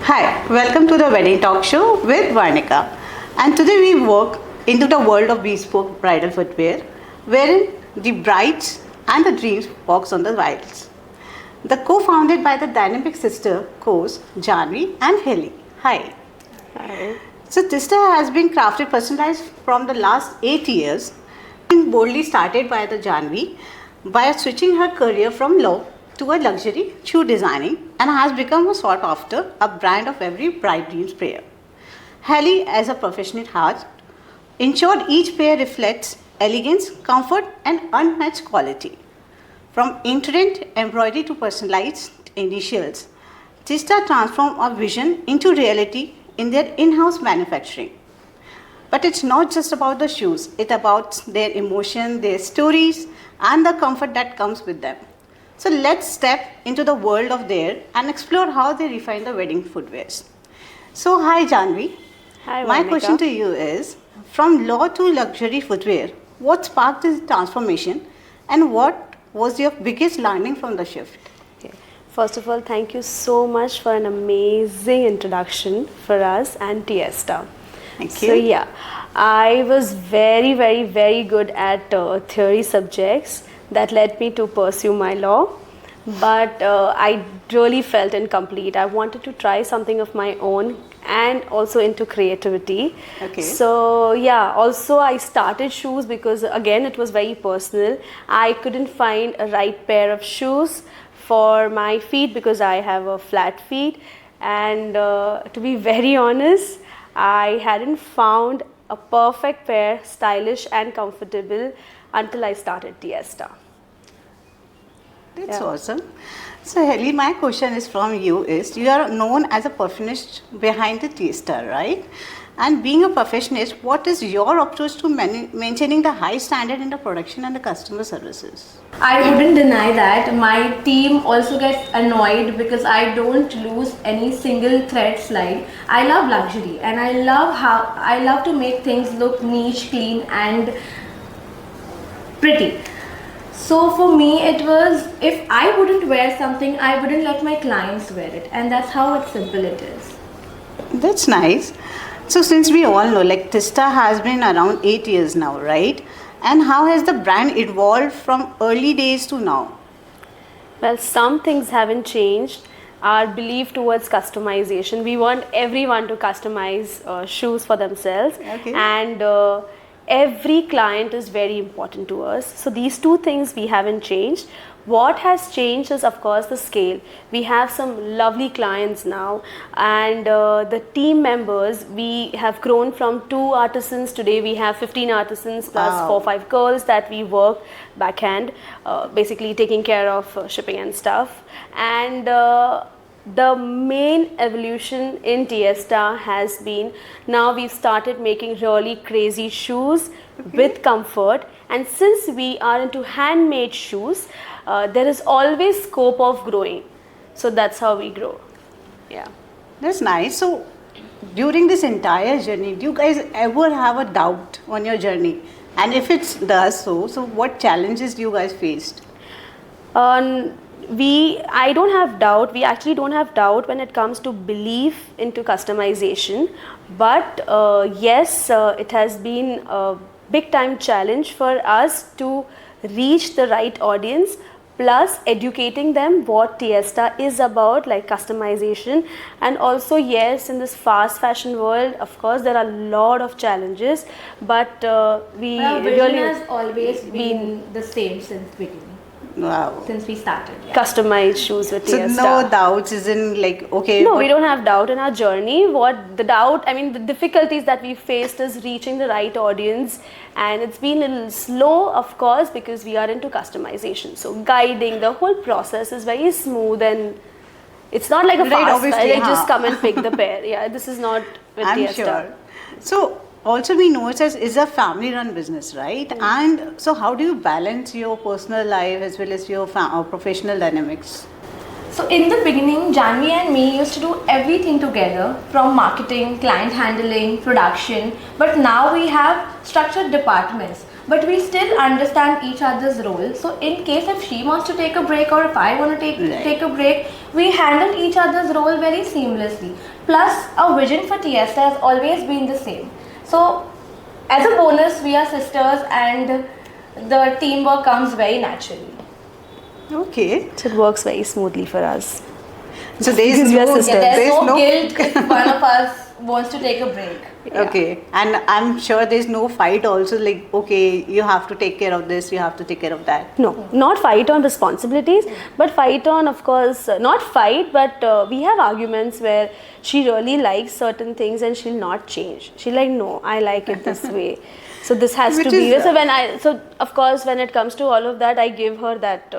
Hi, welcome to the Wedding Talk Show with Varnika. And today we walk into the world of bespoke bridal footwear, wherein the brides and the dreams walks on the wilds. The co-founded by the dynamic sister co-hosts Janvi and Heli. Hi. Hi. So Tista has been crafted personalized from the last 8 years, and boldly started by the Janvi by switching her career from law to a luxury shoe designing and has become a sought after a brand of every bride dreams pair. Heli, as a professional heart, ensured each pair reflects elegance, comfort, and unmatched quality. From intricate embroidery to personalized initials, Tista transformed a vision into reality in their in-house manufacturing. But it's not just about the shoes, it's about their emotion, their stories, and the comfort that comes with them. So let's step into the world of there and explore how they refine the wedding footwears. So hi Janvi. Hi, My Varnika. question to you is, from law to luxury footwear, what sparked this transformation and what was your biggest learning from the shift? Okay. First of all, thank you so much for an amazing introduction for us and Tiesta. Thank So you. yeah, I was very good at theory subjects that led me to pursue my law, but I really felt incomplete. I wanted to try something of my own and also into creativity. Okay. So yeah, also I started shoes because again it was very personal. I couldn't find a right pair of shoes for my feet because I have a flat feet, and to be very honest, I hadn't found a perfect pair, stylish and comfortable, until I started Tiesta. That's Yeah. awesome. So Heli, my question is from you is, you are known as a perfectionist behind the taster, right? And being a perfectionist, what is your approach to maintaining the high standard in the production and the customer services? I wouldn't deny that. My team also gets annoyed because I don't lose any single thread slide. I love luxury and I love to make things look niche, clean and pretty. So for me it was, if I wouldn't wear something, I wouldn't let my clients wear it, and that's how simple it is. That's nice. So since we all know, like Tista has been around 8 years now, right? And how has the brand evolved from early days to now? Well, some things haven't changed. Our belief towards customization. We want everyone to customize shoes for themselves, Okay. and every client is very important to us. So these two things we haven't changed. What has changed is, of course, the scale. We have some lovely clients now, and the team members, we have grown from 2 artisans. Today we have 15 artisans plus Wow. 4-5 girls that we work backhand, basically taking care of shipping and stuff. And the main evolution in Tiesta has been, now we've started making really crazy shoes with comfort, and since we are into handmade shoes, there is always scope of growing. So that's how we grow. Yeah. That's nice. So during this entire journey, do you guys ever have a doubt on your journey? And if it does so what challenges do you guys faced? I don't have doubt. We actually don't have doubt when it comes to belief into customization. But yes, it has been a big time challenge for us to reach the right audience, plus educating them what Tiesta is about, like customization. And also, yes, in this fast fashion world, of course, there are a lot of challenges, but we Our vision really has always been the same since beginning, Wow. since we started. Yeah. customize shoes with So Tiesta. no doubts isn't like, okay. No, but- we don't have doubt in our journey. What the doubt, I mean, the difficulties that we faced is reaching the right audience, and it's been a little slow, of course, because we are into customization. So guiding the whole process is very smooth, and it's not like a Right, fast, obviously, like just huh. come and pick the pair. Yeah, this is not with I'm Tiesta. sure. So also we know it as is a family run business, right? And so how do you balance your personal life as well as your professional dynamics? So in the beginning, Janvi and me used to do everything together, from marketing, client handling, production, but now we have structured departments. but we still understand each other's role. So in case if she wants to take a break or if I want to take a break, we handle each other's role very seamlessly. Plus, our vision for Tiesta has always been the same. So as a bonus, we are sisters and the teamwork comes very naturally. Okay. So it works very smoothly for us. So there is Because we are no, sisters. Yeah, there's no no guilt if one of us wants to take a break. Okay, and I'm sure there's no fight also, like, okay, you have to take care of this, you have to take care of that. No, not fight on responsibilities, but fight on, of course, not fight, but we have arguments where she really likes certain things and she'll not change. She'll like, no, I like it this way. So this has Which to be. is, So of course, when it comes to all of that, I give her that.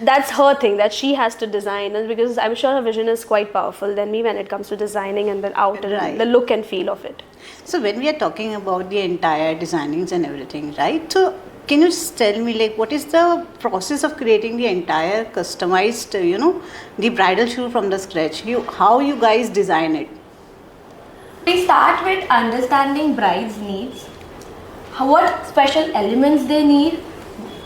That's her thing that she has to design, and because I'm sure her vision is quite powerful than me when it comes to designing and the outer, Right. the look and feel of it. So when we are talking about the entire designings and everything, right? So can you just tell me, like, what is the process of creating the entire customized, the bridal shoe from the scratch? How you guys design it? We start with understanding brides' needs, what special elements they need,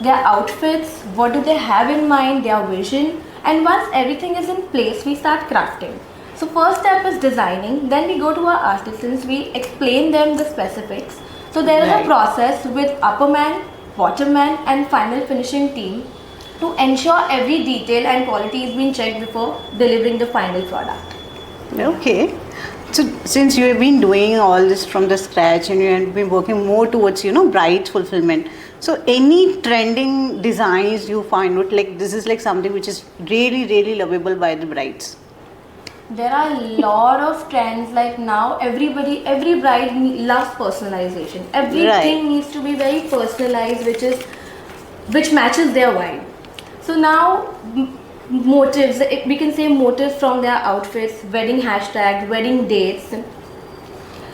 their outfits, what do they have in mind, their vision, and once everything is in place, we start crafting. So first step is designing, then we go to our artisans, we explain them the specifics. So there is Right. a process with upper man, bottom man and final finishing team to ensure every detail and quality is being checked before delivering the final product. Okay. So since you have been doing all this from the scratch and you have been working more towards, bride fulfillment. So any trending designs you find out, like, this is like something which is really, really lovable by the brides? There are a lot of trends like now every bride loves personalization. Everything Right. needs to be very personalized which matches their vibe. So now motives, we can say motives from their outfits, wedding hashtags, wedding dates,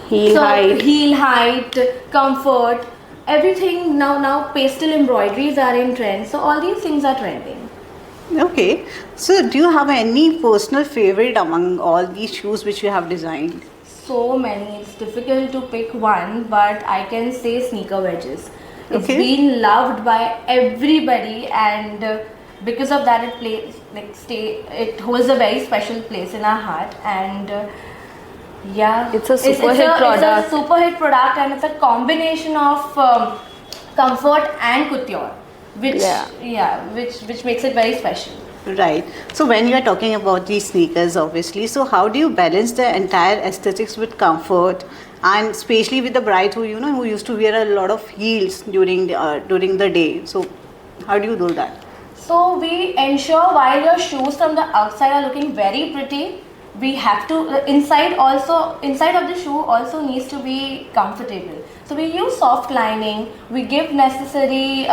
Heel height. heel height, comfort, everything now pastel embroideries are in trend. So all these things are trending. Okay. So do you have any personal favorite among all these shoes which you have designed? So many, it's difficult to pick one, but I can say sneaker wedges. It's Okay. been loved by everybody, and because of that, it holds a very special place in our heart. And yeah, It's a super hit It's product. a super hit product, and it's a combination of comfort and couture, which makes it very special. Right. So when you are talking about these sneakers, obviously, so how do you balance the entire aesthetics with comfort, and especially with the brides who used to wear a lot of heels during the day? So how do you do that? So we ensure while your shoes from the outside are looking very pretty, we have to inside of the shoe also needs to be comfortable. So we use soft lining, we give necessary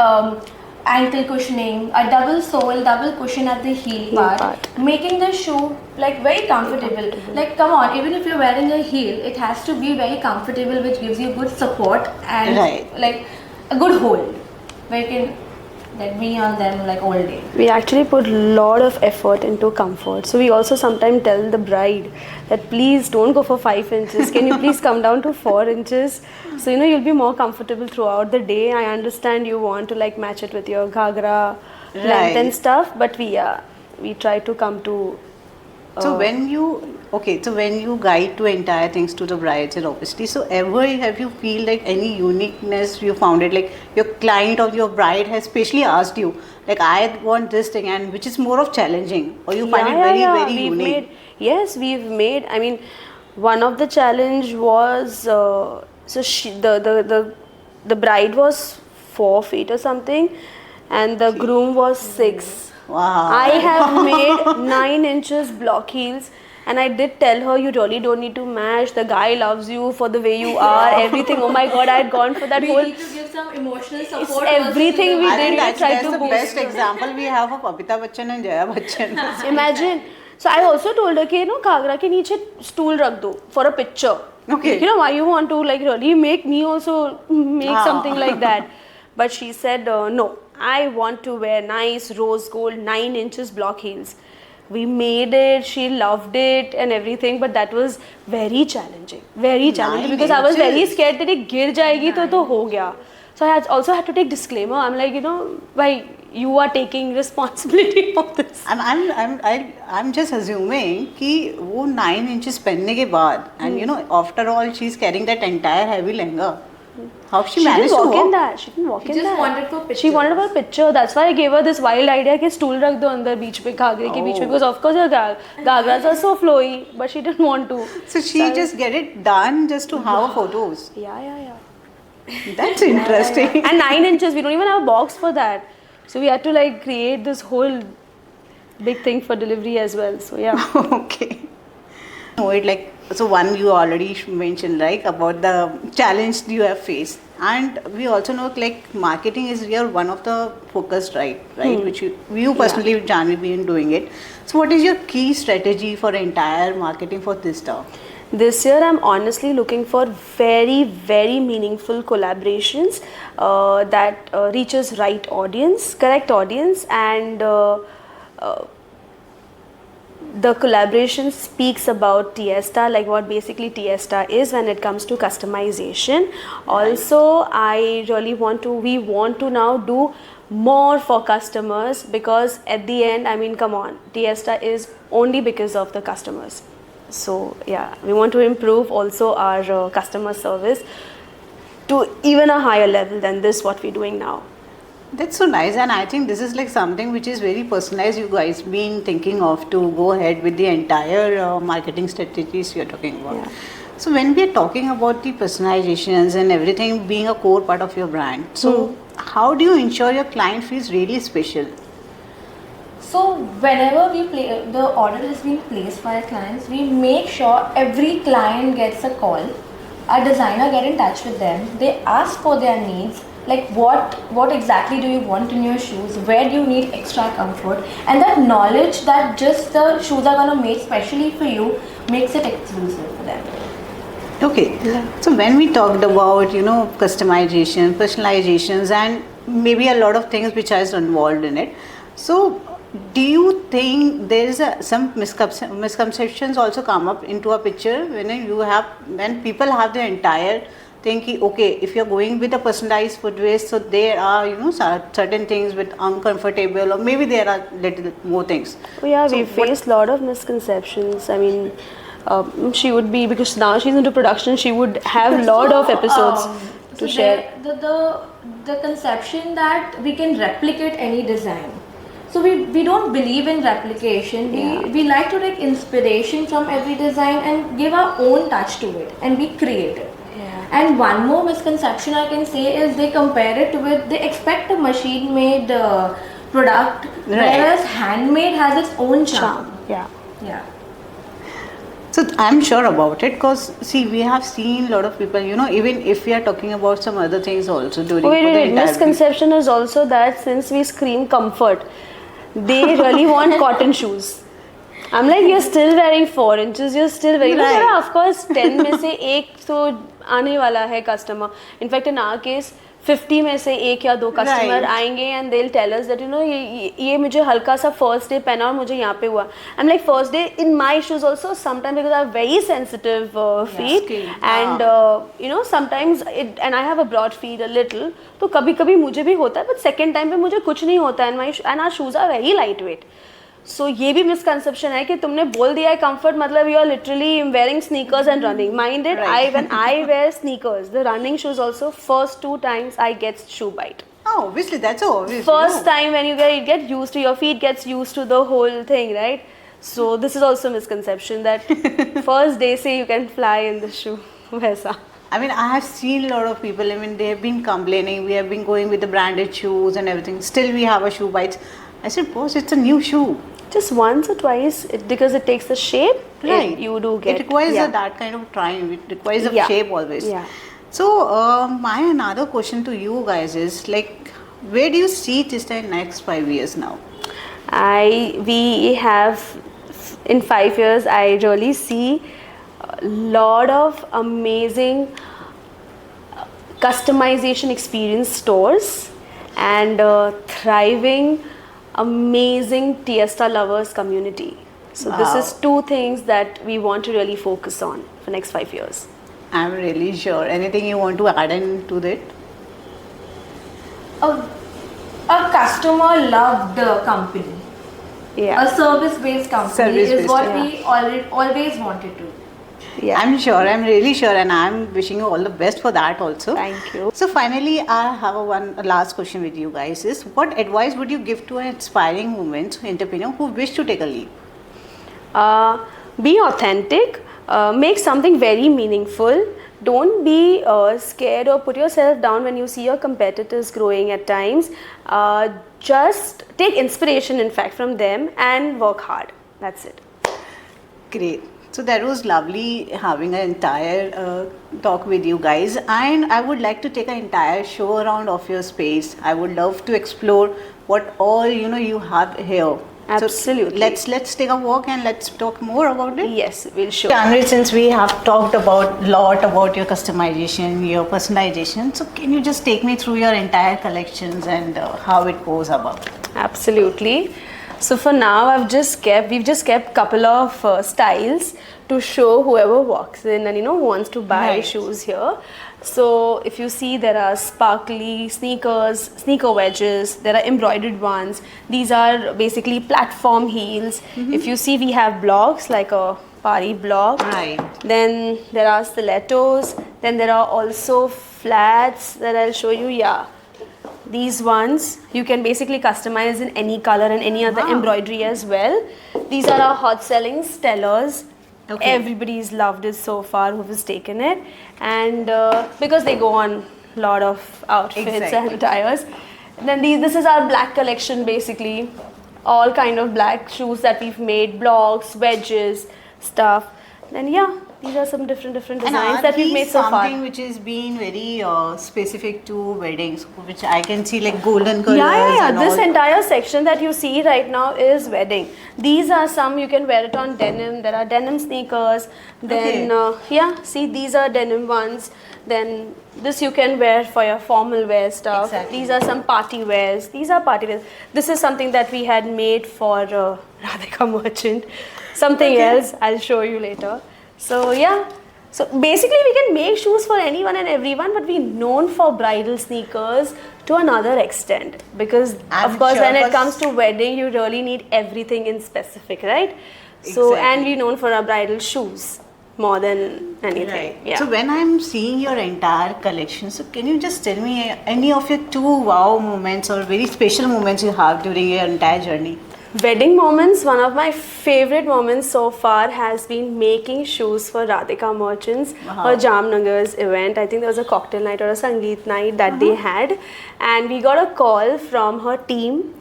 ankle cushioning, a double cushion at the heel part, making the shoe like very comfortable. Like come on, even if you're wearing a heel, it has to be very comfortable, which gives you good support and Right. like a good hold where you can like be on them like all day. We actually put a lot of effort into comfort. So we also sometimes tell the bride that please don't go for 5 inches. Can you please come down to 4 inches? So you'll be more comfortable throughout the day. I understand you want to like match it with your ghagra length Right. and stuff, but we try to come to. So when you guide to entire things to the brides, and obviously, so ever have you feel like any uniqueness you found it, like your client or your bride has specially asked you, like, I want this thing, and which is more of challenging, or you find it very We've unique? we've made. I mean, one of the challenge was the bride was 4 feet or something, and the groom was 6. Wow. I have made 9 inches block heels, and I did tell her you really don't need to match. The guy loves you for the way you are. Everything. Oh my God, I had gone for that We whole. need to give some emotional It's support. everything we I did. think We tried that's to the boost best her. example we have of Amitabh Bachchan and Jaya Bachchan. Imagine. So I also told her कि घाघरा के नीचे stool रख दो for a picture. Okay. Why you want to like really make me also make Ah. something like that? But she said no. I want to wear nice rose gold 9 inches block heels. We made it, she loved it and everything, but that was very challenging because I was very inches. scared that it गिर जाएगी तो हो गया. So I also had to take disclaimer. I'm like, why you are taking responsibility of this. I'm just assuming कि वो 9 inches पहनने के बाद and after all she's carrying that entire heavy lehenga. How she She managed didn't to walk in walk? that. She didn't walk She in just that. wanted for picture. She wanted for a picture. That's why I gave her this wild idea कि stool रख दो अंदर बीच पे घाघरे के बीच में, because of course her घाघras are so flowy, but she didn't want to. So she just get it done just to have photos. Yeah. That's interesting. And 9 inches, we don't even have a box for that. So we had to like create this whole big thing for delivery as well. So yeah. Okay. No, it like so one you already mentioned like about the challenge you have faced, and we also know like marketing is your one of the focus right, which you personally Janvi been doing it. So what is your key strategy for entire marketing for this stuff? This year, I'm honestly looking for very, very meaningful collaborations that reaches correct audience, and the collaboration speaks about Tiesta, like what basically Tiesta is when it comes to customization. Also, we want to now do more for customers, because at the end, I mean, come on, Tiesta is only because of the customers. So yeah, we want to improve also our customer service to even a higher level than this what we're doing now. That's so nice, and I think this is like something which is very personalized. You guys been thinking of to go ahead with the entire marketing strategies you're talking about. Yeah. So when we are talking about the personalizations and everything being a core part of your brand, so how do you ensure your client feels really special? So whenever the order is being placed by our clients, we make sure every client gets a call. Our designer get in touch with them. They ask for their needs, like what exactly do you want in your shoes, where do you need extra comfort, and that knowledge that just the shoes are gonna make specially for you makes it exclusive for them. Okay. Yeah. So when we talked about customization, personalizations, and maybe a lot of things which are involved in it. So do you think there is some misconceptions also come up into a picture when people have the entire thing ki, okay, if you're going with a personalized footwear, so there are certain things with uncomfortable, or maybe there are little more things. Oh yeah, So we faced a lot of misconceptions. I mean, she would be, because now she's into production, she would have a lot of episodes to share. The conception that we can replicate any design. So we don't believe in replication. We like to take inspiration from every design and give our own touch to it and be creative. Yeah. And one more misconception I can say is they compare it with, they expect a machine made product, whereas handmade has its own charm. Yeah. Yeah. So I'm sure about it, because see, we have seen a lot of people, even if we are talking about some other things also during for the Wait. entire Misconception is also that since we scream comfort, they really want cotton shoes. I'm like, you're still wearing 4 inches, you're still wearing, Right. of course 10 में से एक तो आने वाला है customer. In fact, in our case, 50 में से एक या दो customer Right. आएंगे and they'll tell us that ये मुझे हल्का सा first day पहना और मुझे यहाँ पे हुआ. I'm like, first day in my shoes also, sometimes because I have very sensitive feet, skin. and sometimes and I have a broad feet a little, तो कभी-कभी मुझे भी होता है, but second time पे मुझे कुछ नहीं होता है, and our shoes are very lightweight. So ये भी misconception है कि तुमने बोल दिया है comfort मतलब you are literally wearing sneakers and running. Mind it, Right. when I wear sneakers, the running shoes also, first 2 times I get shoe bite. Oh, obviously, that's so obvious. First time when you get used to, your feet gets used to the whole thing, right? So this is also misconception that first day say you can fly in the shoe. वैसा. I mean, I have seen a lot of people, I mean, they have been complaining, we have been going with the branded shoes and everything, still we have a shoe bites. I said, boss, it's a new shoe. Just once or twice, because it takes the shape, Right. you do get. It requires yeah. that kind of trying, it requires a Yeah. shape always. Yeah. So, my another question to you guys is, like, where do you see this in next 5 years now? We have, in 5 years, I really see a lot of amazing customization experience stores and thriving amazing Tiesta lovers community. So this Wow. is two things that we want to really focus on for next 5 years. I'm really sure. Anything you want to add into that? A customer loved the company. Yeah. A service-based company Service-based, is what yeah. we always wanted to. Yeah. I'm sure, I'm really sure, and I'm wishing you all the best for that also. Thank you. So finally, I have a last question with you guys is, what advice would you give to an inspiring woman, entrepreneur who wish to take a leap? Be authentic, make something very meaningful. Don't be scared or put yourself down when you see your competitors growing at times. Just take inspiration, in fact, from them and work hard. That's it. Great. So that was lovely having an entire talk with you guys, and I would like to take an entire show around of your space. I would love to explore what all you have here. Absolutely. So let's take a walk and let's talk more about it. Yes, we'll show. Tanvi, since we have talked about lot about your customization, your personalization, so can you just take me through your entire collections and how it goes about? Absolutely. So for now, we've just kept couple of styles to show whoever walks in and wants to buy Right. shoes here. So if you see, there are sparkly sneakers, sneaker wedges, there are embroidered ones. These are basically platform heels. If you see, we have blocks like a party block. Right. Then there are stilettos. Then there are also flats that I'll show you. Yeah. These ones you can basically customize in any color and any other Wow. embroidery as well. These are our hot selling Stellars. Okay. Everybody's loved it so far who has taken it, and because they go on a lot of outfits Exactly. and attires. Then this is our black collection, basically all kind of black shoes that we've made, blocks, wedges, stuff. Then yeah, these are some different And designs are that we've these made so far. something which is being very specific to weddings, which I can see like golden colors. Yeah. And This all. entire section that you see right now is wedding. These are some you can wear it on denim. There are denim sneakers. Then see, these are denim ones. Then this you can wear for your formal wear stuff. Exactly. These are some party wears. These are party wears. This is something that we had made for Radhika Merchant. Something else I'll show you later. So yeah. So basically we can make shoes for anyone and everyone, but we're known for bridal sneakers to another extent, because I'm of course sure when it for- comes to wedding you really need everything in specific, right? So Exactly. and we're known for our bridal shoes more than anything. Right. Yeah. So when I'm seeing your entire collection, so can you just tell me any of your 2 wow moments or very special moments you have during your entire journey? Wedding moments, one of my favorite moments so far has been making shoes for Radhika Merchants, her Jamnagar's event. I think there was a cocktail night or a Sangeet night that they had, and we got a call from her team,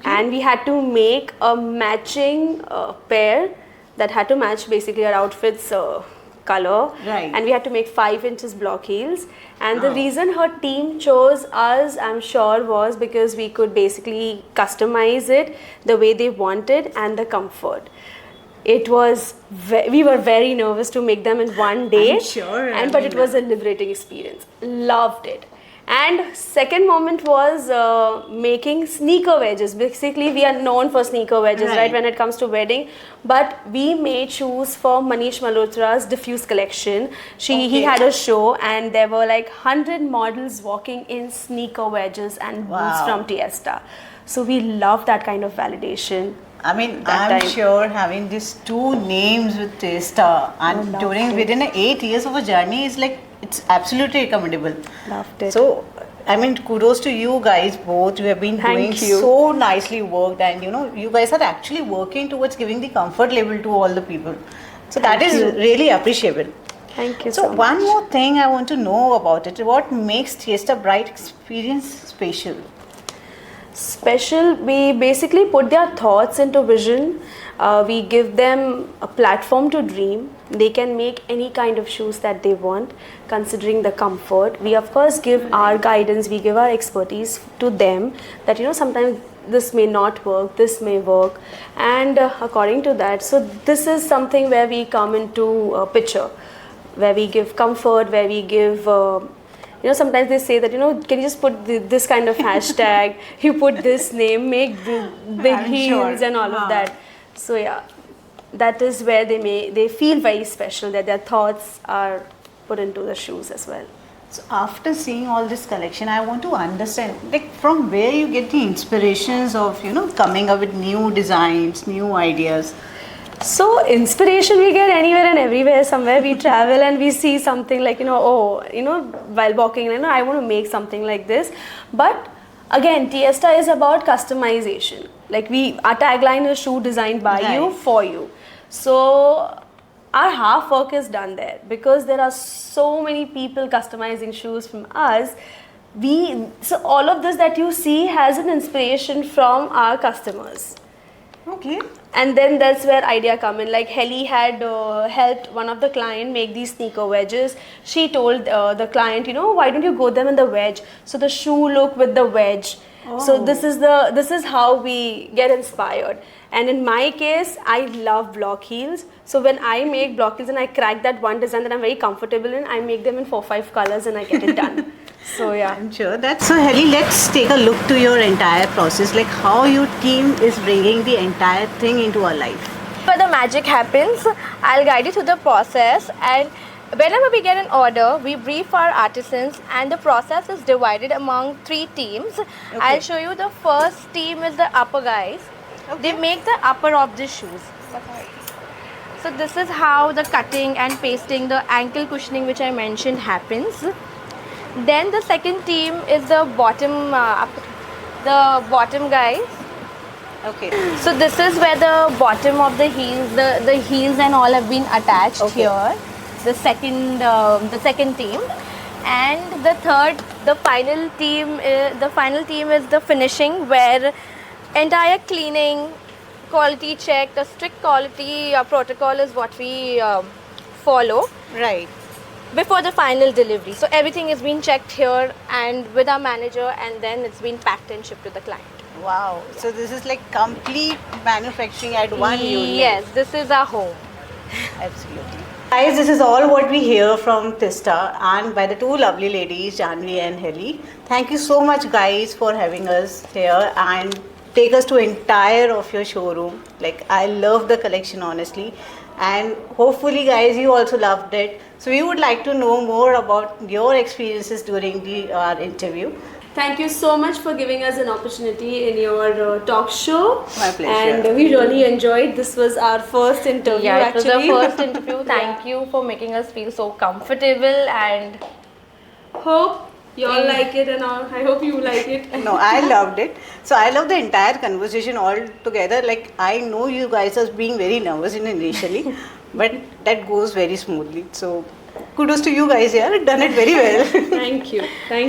and we had to make a matching pair that had to match basically our outfits color, Right. and we had to make 5 inches block heels. And the reason her team chose us, I'm sure, was because we could basically customize it the way they wanted and the comfort. It was we were very nervous to make them in one day, I'm sure, I but mean, it was a liberating experience. Loved it. And second moment was making sneaker wedges. Basically, we are known for sneaker wedges, right, when it comes to wedding. But we made shoes for Manish Malhotra's Diffuse collection. He had a show, and there were like 100 models walking in sneaker wedges and boots Wow. from Tiesta. So we love that kind of validation. I mean, That I'm time. sure having these 2 names with Testa and within 8 years of a journey is like, it's absolutely recommendable. Loved it. So, I mean, kudos to you guys both. You have been Thank doing you. so nicely worked, and you guys are actually working towards giving the comfort level to all the people. So that is really appreciable. Thank you So so much. one more thing I want to know about it. What makes Tiesta Bright experience special? Special, we basically put their thoughts into vision. We give them a platform to dream. They can make any kind of shoes that they want, considering the comfort. We of course give our guidance, we give our expertise to them, that sometimes this may not work, this may work, and according to that. So this is something where we come into a picture, where we give comfort, where we give You know, sometimes they say that, you know, can you just put this kind of hashtag, you put this name, make big I'm heels sure. and all Huh. of that. So yeah, that is where they feel very special, that their thoughts are put into the shoes as well. So after seeing all this collection, I want to understand, like, from where you get the inspirations of, you know, coming up with new designs, new ideas. So inspiration we get anywhere and everywhere. Somewhere we travel and we see something like, you know, oh, you know, while walking, you know, I want to make something like this. But again, Tiesta is about customization. Like our tagline is shoe designed by you, Right. for you. So our half work is done there, because there are so many people customizing shoes from us. So all of this that you see has an inspiration from our customers. Okay. And then that's where idea come in. Like Heli had helped one of the client make these sneaker wedges. She told the client, you know, why don't you go them in the wedge, so the shoe look with the wedge. So Oh. this is how we get inspired. And in my case, I love block heels. So when I make block heels and I crack that one design that I'm very comfortable in, I make them in 4-5 colors and I get it done. So yeah. I'm sure that. So, Heli, let's take a look to your entire process, like how your team is bringing the entire thing into our life. But the magic happens. I'll guide you through the process, and whenever we get an order, we brief our artisans, and the process is divided among 3 teams. I'll show you. The first team is the upper guys. They make the upper of the shoes. So this is how the cutting and pasting, the ankle cushioning which I mentioned happens. Then the second team is the bottom guys. Okay. So this is where the bottom of the heels, the heels and all have been attached here. The second team, and the final team is the finishing, where entire cleaning, quality check, the strict quality protocol is what we follow Right. before the final delivery. So everything is being checked here and with our manager, and then it's been packed and shipped to the client. Wow. So this is like complete manufacturing at one unit. Yes, this is our home. Absolutely. Guys, this is all what we hear from Tiesta and by the two lovely ladies, Janvi and Heli. Thank you so much, guys, for having us here and take us to entire of your showroom. Like, I love the collection, honestly, and hopefully, guys, you also loved it. So we would like to know more about your experiences during our interview. Thank you so much for giving us an opportunity in your talk show. My pleasure. And we really enjoyed. This was our first interview. Yeah, it was actually. the first interview. Thank you for making us feel so comfortable, and Hope you all like it, and I hope you like it. No, I loved it. So I love the entire conversation all together. Like, I know you guys are being very nervous initially, but that goes very smoothly. So kudos to you guys here. Done it very well. Thank you. Thank